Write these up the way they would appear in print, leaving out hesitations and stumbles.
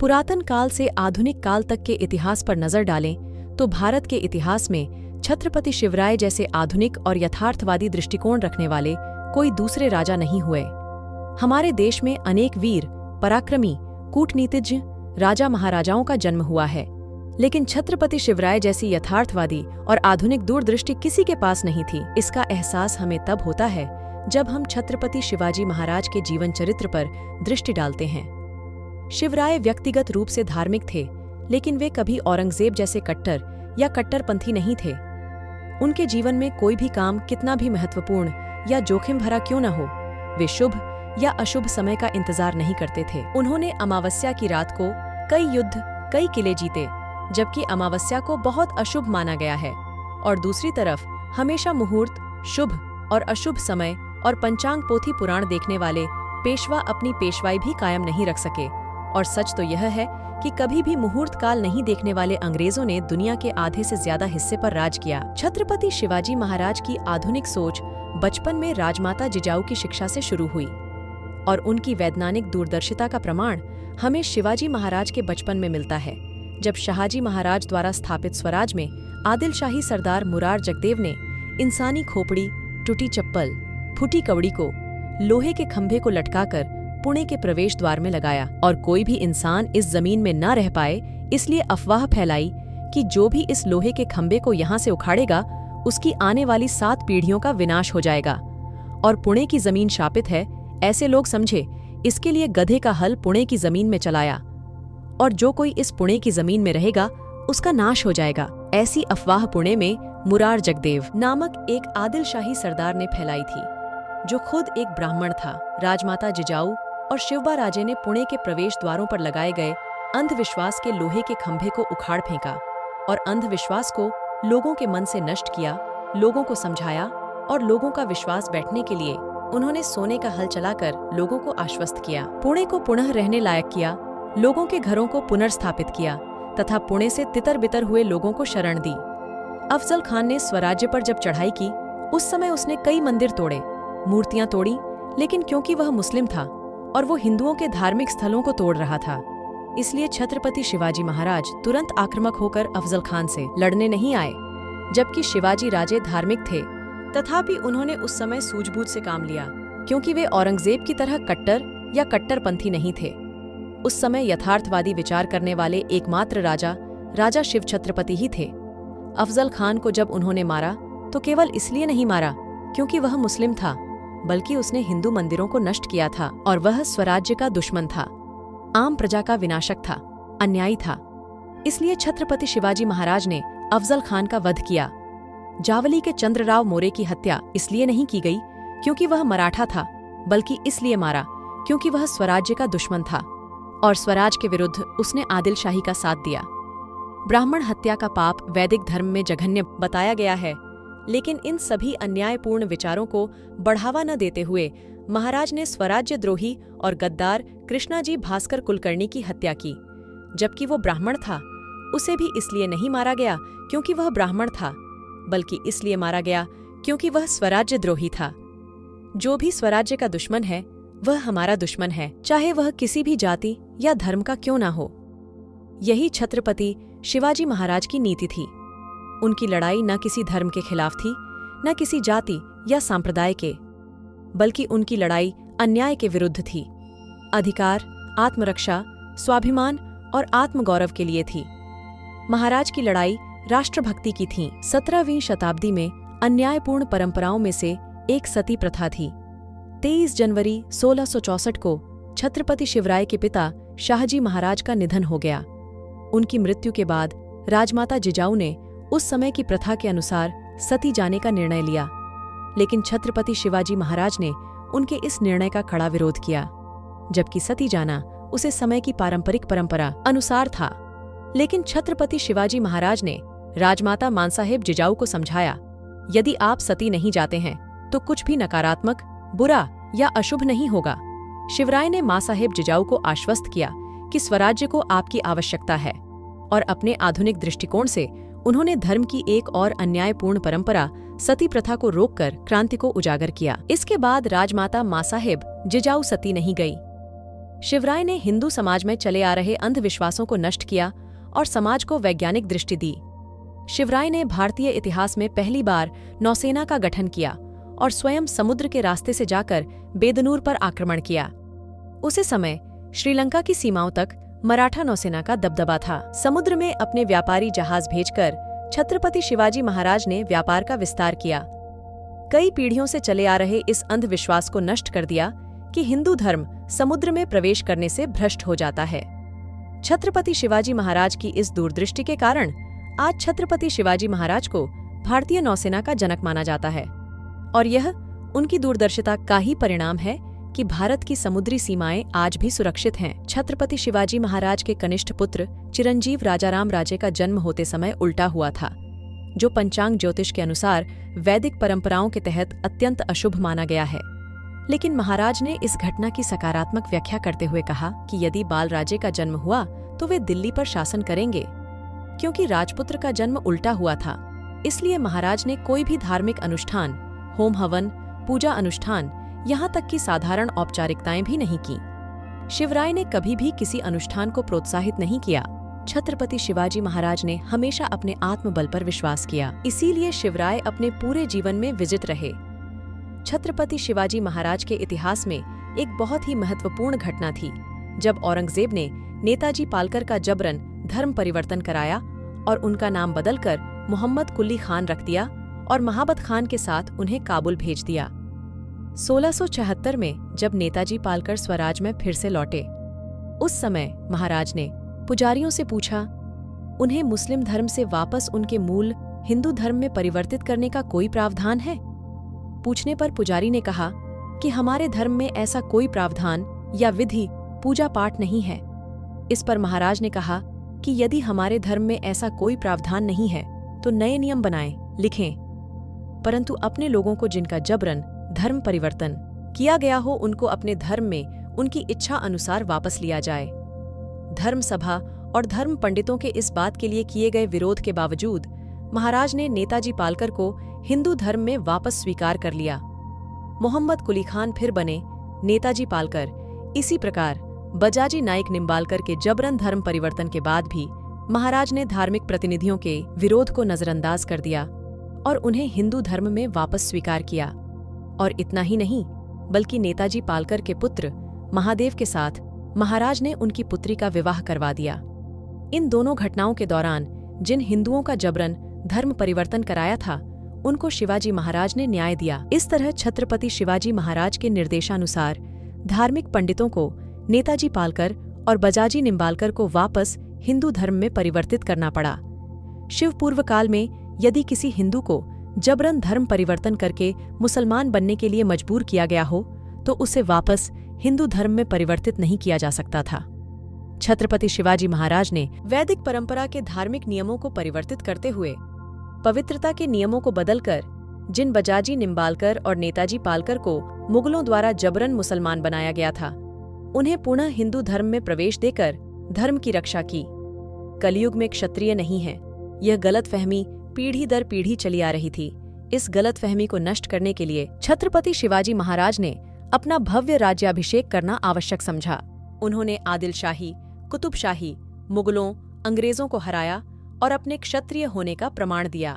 पुरातन काल से आधुनिक काल तक के इतिहास पर नजर डालें तो भारत के इतिहास में छत्रपति शिवराय जैसे आधुनिक और यथार्थवादी दृष्टिकोण रखने वाले कोई दूसरे राजा नहीं हुए। हमारे देश में अनेक वीर, पराक्रमी, कूटनीतिज्ञ राजा महाराजाओं का जन्म हुआ है, लेकिन छत्रपति शिवराय जैसी यथार्थवादी और आधुनिक दूरदृष्टि किसी के पास नहीं थी। इसका एहसास हमें तब होता है जब हम छत्रपति शिवाजी महाराज के जीवन चरित्र पर दृष्टि डालते हैं। शिवराय व्यक्तिगत रूप से धार्मिक थे, लेकिन वे कभी औरंगजेब जैसे कट्टर या कट्टरपंथी नहीं थे। उनके जीवन में कोई भी काम कितना भी महत्वपूर्ण या जोखिम भरा क्यों न हो, वे शुभ या अशुभ समय का इंतजार नहीं करते थे। उन्होंने अमावस्या की रात को कई युद्ध, कई किले जीते, जबकि अमावस्या को बहुत अशुभ माना गया है। और दूसरी तरफ हमेशा मुहूर्त, शुभ और अशुभ समय और पंचांग पोथी पुराण देखने वाले पेशवा अपनी पेशवाई भी कायम नहीं रख सके। और सच तो यह है कि कभी भी मुहूर्त काल नहीं देखने वाले अंग्रेजों ने दुनिया के आधे से ज्यादा हिस्से पर राज किया। छत्रपति शिवाजी महाराज की आधुनिक सोच बचपन में राजमाता जिजाऊ की शिक्षा से शुरू हुई, और उनकी वैज्ञानिक दूरदर्शिता का प्रमाण हमें शिवाजी महाराज के बचपन में मिलता है, जब शाहजी महाराज द्वारा स्थापित स्वराज में आदिल शाही सरदार मुरार जगदेव ने इंसानी खोपड़ी, टूटी चप्पल, फूटी कवड़ी को लोहे के खंभे को लटकाकर पुणे के प्रवेश द्वार में लगाया। और कोई भी इंसान इस जमीन में न रह पाए, इसलिए अफवाह फैलाई कि जो भी इस लोहे के खंभे को यहाँ से उखाड़ेगा उसकी आने वाली 7 पीढ़ियों का विनाश हो जाएगा। और पुणे की जमीन शापित है, ऐसे लोग समझे। इसके लिए गधे का हल पुणे की जमीन में चलाया, और जो कोई इस पुणे की जमीन में रहेगा उसका नाश हो जाएगा। ऐसी अफवाह पुणे में मुरार जगदेव नामक एक आदिल शाही सरदार ने फैलाई थी, जो खुद एक ब्राह्मण था। राजमाता जिजाऊ और शिवबा राजे ने पुणे के प्रवेश द्वारों पर लगाए गए अंधविश्वास के लोहे के खंभे को उखाड़ फेंका और अंधविश्वास को लोगों के मन से नष्ट किया, लोगों को समझाया, और लोगों का विश्वास बैठने के लिए उन्होंने सोने का हल चलाकर लोगों को आश्वस्त किया। पुणे को पुनः रहने लायक किया, लोगों के घरों को पुनर्स्थापित किया तथा पुणे से तितर बितर हुए लोगों को शरण दी। अफजल खान ने स्वराज्य पर जब चढ़ाई की, उस समय उसने कई मंदिर तोड़े, मूर्तियां तोड़ी, लेकिन क्योंकि वह मुस्लिम था और वो हिंदुओं के धार्मिक स्थलों को तोड़ रहा था, इसलिए छत्रपति शिवाजी महाराज तुरंत आक्रामक होकर अफजल खान से लड़ने नहीं आए। जबकि शिवाजी राजे धार्मिक थे, तथापि उन्होंने उस समय सूझबूझ से काम लिया, क्योंकि वे औरंगजेब की तरह कट्टर या कट्टरपंथी नहीं थे। उस समय यथार्थवादी विचार करने वाले एकमात्र राजा शिव छत्रपति ही थे। अफजल खान को जब उन्होंने मारा तो केवल इसलिए नहीं मारा क्योंकि वह मुस्लिम था, बल्कि उसने हिंदू मंदिरों को नष्ट किया था, और वह स्वराज्य का दुश्मन था, आम प्रजा का विनाशक था, अन्यायी था। इसलिए छत्रपति शिवाजी महाराज ने अफजल खान का वध किया। जावली के चंद्रराव मोरे की हत्या इसलिए नहीं की गई क्योंकि वह मराठा था, बल्कि इसलिए मारा क्योंकि वह स्वराज्य का दुश्मन था और स्वराज के विरुद्ध उसने आदिल शाही का साथ दिया। ब्राह्मण हत्या का पाप वैदिक धर्म में जघन्य बताया गया है, लेकिन इन सभी अन्यायपूर्ण विचारों को बढ़ावा न देते हुए महाराज ने स्वराज्य द्रोही और गद्दार कृष्णाजी भास्कर कुलकर्णी की हत्या की। जबकि वो ब्राह्मण था, उसे भी इसलिए नहीं मारा गया क्योंकि वह ब्राह्मण था, बल्कि इसलिए मारा गया क्योंकि वह स्वराज्य द्रोही था। जो भी स्वराज्य का दुश्मन है वह हमारा दुश्मन है, चाहे वह किसी भी जाति या धर्म का क्यों ना हो। यही छत्रपति शिवाजी महाराज की नीति थी। उनकी लड़ाई न किसी धर्म के खिलाफ थी, न किसी जाति या सांप्रदाय के, बल्कि उनकी लड़ाई अन्याय के विरुद्ध थी। अधिकार, आत्मरक्षा, स्वाभिमान और आत्मगौरव के लिए थी। महाराज की लड़ाई राष्ट्रभक्ति की थी। 17वीं शताब्दी में अन्यायपूर्ण परंपराओं में से एक सती प्रथा थी। 23 जनवरी 1664 को छत्रपति शिवराय के पिता शाहजी महाराज का निधन हो गया। उनकी मृत्यु के बाद राजमाता जिजाऊ ने उस समय की प्रथा के अनुसार सती जाने का निर्णय लिया, लेकिन छत्रपति शिवाजी महाराज ने उनके इस निर्णय का कड़ा विरोध किया। जबकि सती जाना उसे समय की पारंपरिक परंपरा अनुसार था, लेकिन छत्रपति शिवाजी महाराज ने राजमाता मानसाहेब जिजाऊ को समझाया, यदि आप सती नहीं जाते हैं तो कुछ भी नकारात्मक, बुरा या अशुभ नहीं होगा। शिवराय ने मां साहेब जिजाऊ को आश्वस्त किया कि स्वराज्य को आपकी आवश्यकता है, और अपने आधुनिक दृष्टिकोण से उन्होंने धर्म की एक और अन्यायपूर्ण परंपरा सती प्रथा को रोककर क्रांति को उजागर किया। इसके बाद राजमाता मां साहेब जिजाऊ सती नहीं गई। शिवराय ने हिंदू समाज में चले आ रहे अंधविश्वासों को नष्ट किया और समाज को वैज्ञानिक दृष्टि दी। शिवराय ने भारतीय इतिहास में पहली बार नौसेना का गठन किया और स्वयं समुद्र के रास्ते से जाकर बेदनूर पर आक्रमण किया। उसी समय श्रीलंका की सीमाओं तक मराठा नौसेना का दबदबा था। समुद्र में अपने व्यापारी जहाज भेजकर छत्रपति शिवाजी महाराज ने व्यापार का विस्तार किया। कई पीढ़ियों से चले आ रहे इस अंधविश्वास को नष्ट कर दिया कि हिंदू धर्म समुद्र में प्रवेश करने से भ्रष्ट हो जाता है। छत्रपति शिवाजी महाराज की इस दूरदृष्टि के कारण आज छत्रपति शिवाजी महाराज को भारतीय नौसेना का जनक माना जाता है और यह उनकी दूरदर्शिता का ही परिणाम है कि भारत की समुद्री सीमाएं आज भी सुरक्षित हैं। छत्रपति शिवाजी महाराज के कनिष्ठ पुत्र चिरंजीव राजाराम राजे का जन्म होते समय उल्टा हुआ था, जो पंचांग ज्योतिष के अनुसार वैदिक परंपराओं के तहत अत्यंत अशुभ माना गया है। लेकिन महाराज ने इस घटना की सकारात्मक व्याख्या करते हुए कहा कि यदि बाल राजे का जन्म हुआ तो वे दिल्ली पर शासन करेंगे। क्योंकि राजपुत्र का जन्म उल्टा हुआ था, इसलिए महाराज ने कोई भी धार्मिक अनुष्ठान, होम हवन, पूजा अनुष्ठान, यहाँ तक कि साधारण औपचारिकताएं भी नहीं की। शिवराय ने कभी भी किसी अनुष्ठान को प्रोत्साहित नहीं किया। छत्रपति शिवाजी महाराज ने हमेशा अपने आत्मबल पर विश्वास किया, इसीलिए शिवराय अपने पूरे जीवन में विजित रहे। छत्रपति शिवाजी महाराज के इतिहास में एक बहुत ही महत्वपूर्ण घटना थी, जब औरंगजेब ने नेताजी पालकर का जबरन धर्म परिवर्तन कराया और उनका नाम बदलकर मोहम्मद कुली खान रख दिया और महाबत खान के साथ उन्हें काबुल भेज दिया। 1676 में जब नेताजी पालकर स्वराज में फिर से लौटे, उस समय महाराज ने पुजारियों से पूछा, उन्हें मुस्लिम धर्म से वापस उनके मूल हिंदू धर्म में परिवर्तित करने का कोई प्रावधान है? पूछने पर पुजारी ने कहा कि हमारे धर्म में ऐसा कोई प्रावधान या विधि पूजा पाठ नहीं है। इस पर महाराज ने कहा कि यदि हमारे धर्म में ऐसा कोई प्रावधान नहीं है तो नए नियम बनाएं, लिखें, परंतु अपने लोगों को जिनका जबरन धर्म परिवर्तन किया गया हो उनको अपने धर्म में उनकी इच्छा अनुसार वापस लिया जाए। धर्म सभा और धर्म पंडितों के इस बात के लिए किए गए विरोध के बावजूद महाराज ने नेताजी पालकर को हिंदू धर्म में वापस स्वीकार कर लिया। मोहम्मद कुली खान फिर बने नेताजी पालकर। इसी प्रकार बजाजी नाइक निम्बालकर के जबरन धर्म परिवर्तन के बाद भी महाराज ने धार्मिक प्रतिनिधियों के विरोध को नजरअंदाज कर दिया और उन्हें हिंदू धर्म में वापस स्वीकार किया। और इतना ही नहीं, बल्कि नेताजी पालकर के पुत्र महादेव के साथ महाराज ने उनकी पुत्री का विवाह करवा दिया। इन दोनों घटनाओं के दौरान जिन हिंदुओं का जबरन धर्म परिवर्तन कराया था, उनको शिवाजी महाराज ने न्याय दिया। इस तरह छत्रपति शिवाजी महाराज के निर्देशानुसार धार्मिक पंडितों को नेताजी पालकर और बजाजी निम्बालकर को वापस हिंदू धर्म में परिवर्तित करना पड़ा। शिव पूर्व काल में यदि किसी हिंदू को जबरन धर्म परिवर्तन करके मुसलमान बनने के लिए मजबूर किया गया हो तो उसे वापस हिंदू धर्म में परिवर्तित नहीं किया जा सकता था। छत्रपति शिवाजी महाराज ने वैदिक परंपरा के धार्मिक नियमों को परिवर्तित करते हुए पवित्रता के नियमों को बदलकर जिन बजाजी निम्बालकर और नेताजी पालकर को मुगलों द्वारा जबरन मुसलमान बनाया गया था, उन्हें पुनः हिंदू धर्म में प्रवेश देकर धर्म की रक्षा की। कलयुग में क्षत्रिय नहीं है, यह गलतफहमी पीढ़ी दर पीढ़ी चली आ रही थी। इस गलतफहमी को नष्ट करने के लिए छत्रपति शिवाजी महाराज ने अपना भव्य राज्याभिषेक करना आवश्यक समझा। उन्होंने आदिलशाही, कुतुबशाही, मुगलों, अंग्रेजों को हराया और अपने क्षत्रिय होने का प्रमाण दिया।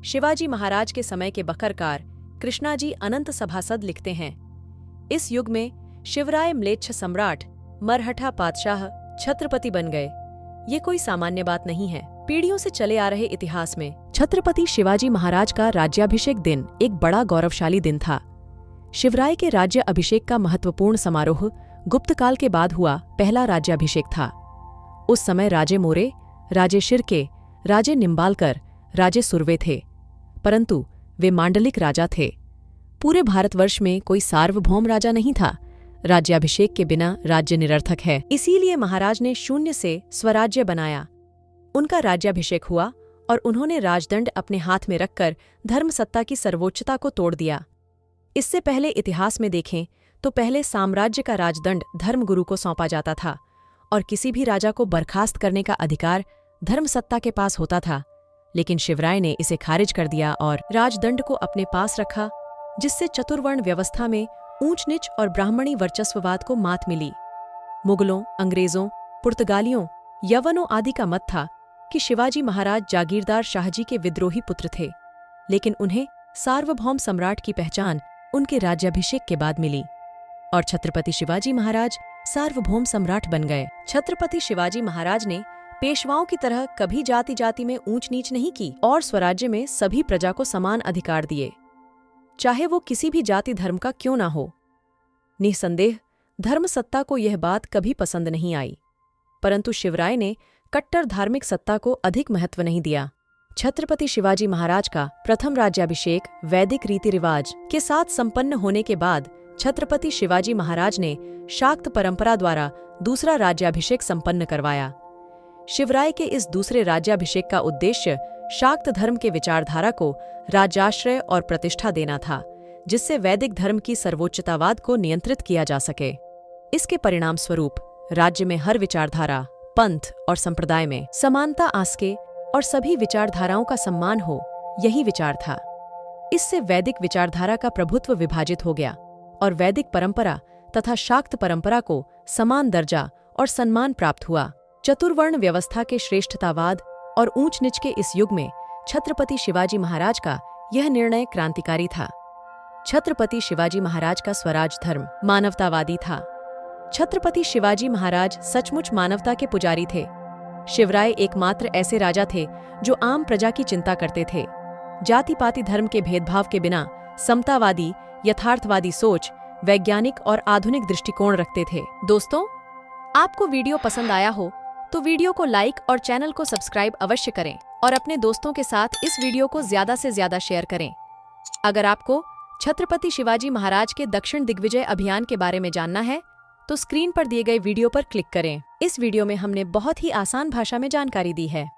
शिवाजी महाराज के समय के बखरकार कृष्णाजी अनंत सभासद लिखते हैं, इस युग में शिवराय म्लेच्छ सम्राट मरहठा पातशाह छत्रपति बन गए। ये कोई सामान्य बात नहीं है। पीढ़ियों से चले आ रहे इतिहास में छत्रपति शिवाजी महाराज का राज्याभिषेक दिन एक बड़ा गौरवशाली दिन था। शिवराय के राज्य अभिषेक का महत्वपूर्ण समारोह गुप्तकाल के बाद हुआ पहला राज्याभिषेक था। उस समय राजे मोरे, राजे शिर्के, राजे निम्बालकर, राजे सुरवे थे, परंतु वे मांडलिक राजा थे। पूरे भारतवर्ष में कोई सार्वभौम राजा नहीं था। राज्याभिषेक के बिना राज्य निरर्थक है। इसीलिए महाराज ने शून्य से स्वराज्य बनाया। उनका राज्याभिषेक हुआ और उन्होंने राजदंड अपने हाथ में रखकर धर्म सत्ता की सर्वोच्चता को तोड़ दिया। इससे पहले इतिहास में देखें तो पहले साम्राज्य का राजदंड धर्मगुरु को सौंपा जाता था और किसी भी राजा को बर्खास्त करने का अधिकार धर्म सत्ता के पास होता था। लेकिन शिवराय ने इसे खारिज कर दिया और राजदंड को अपने पास रखा, जिससे चतुर्वर्ण व्यवस्था में ऊंच नीच और ब्राह्मणी वर्चस्ववाद को मात मिली। मुगलों, अंग्रेजों, पुर्तगालियों, यवनों आदि का मत था कि शिवाजी महाराज जागीरदार शाहजी के विद्रोही पुत्र थे, लेकिन उन्हें सार्वभौम सम्राट की पहचान उनके राज्याभिषेक के बाद मिली और छत्रपति शिवाजी महाराज सार्वभौम सम्राट बन गए। छत्रपति शिवाजी महाराज ने पेशवाओं की तरह कभी जाति जाति में ऊंच नीच नहीं की और स्वराज्य में सभी प्रजा को समान अधिकार दिए, चाहे वो किसी भी जाति धर्म का क्यों ना हो। निसंदेह धर्म सत्ता को यह बात कभी पसंद नहीं आई, परंतु शिवराय ने कट्टर धार्मिक सत्ता को अधिक महत्व नहीं दिया। छत्रपति शिवाजी महाराज का प्रथम राज्याभिषेक वैदिक रीति रिवाज के साथ संपन्न होने के बाद छत्रपति शिवाजी महाराज ने शाक्त परंपरा द्वारा दूसरा राज्याभिषेक संपन्न करवाया। शिवराय के इस दूसरे राज्याभिषेक का उद्देश्य शाक्त धर्म के विचारधारा को राज्याश्रय और प्रतिष्ठा देना था, जिससे वैदिक धर्म की सर्वोच्चतावाद को नियंत्रित किया जा सके। इसके परिणाम स्वरूप राज्य में हर विचारधारा, पंथ और संप्रदाय में समानता आ सके और सभी विचारधाराओं का सम्मान हो, यही विचार था। इससे वैदिक विचारधारा का प्रभुत्व विभाजित हो गया और वैदिक परंपरा तथा शाक्त परंपरा को समान दर्जा और सम्मान प्राप्त हुआ। चतुर्वर्ण व्यवस्था के श्रेष्ठतावाद और ऊंच नीच के इस युग में छत्रपति शिवाजी महाराज का यह निर्णय क्रांतिकारी था। छत्रपति शिवाजी महाराज का स्वराज धर्म मानवतावादी था। छत्रपति शिवाजी महाराज सचमुच मानवता के पुजारी थे। शिवराय एकमात्र ऐसे राजा थे जो आम प्रजा की चिंता करते थे। जाति पाति धर्म के भेदभाव के बिना समतावादी, यथार्थवादी सोच, वैज्ञानिक और आधुनिक दृष्टिकोण रखते थे। दोस्तों, आपको वीडियो पसंद आया हो तो वीडियो को लाइक और चैनल को सब्सक्राइब अवश्य करें और अपने दोस्तों के साथ इस वीडियो को ज्यादा से ज्यादा शेयर करें। अगर आपको छत्रपति शिवाजी महाराज के दक्षिण दिग्विजय अभियान के बारे में जानना है तो स्क्रीन पर दिए गए वीडियो पर क्लिक करें। इस वीडियो में हमने बहुत ही आसान भाषा में जानकारी दी है।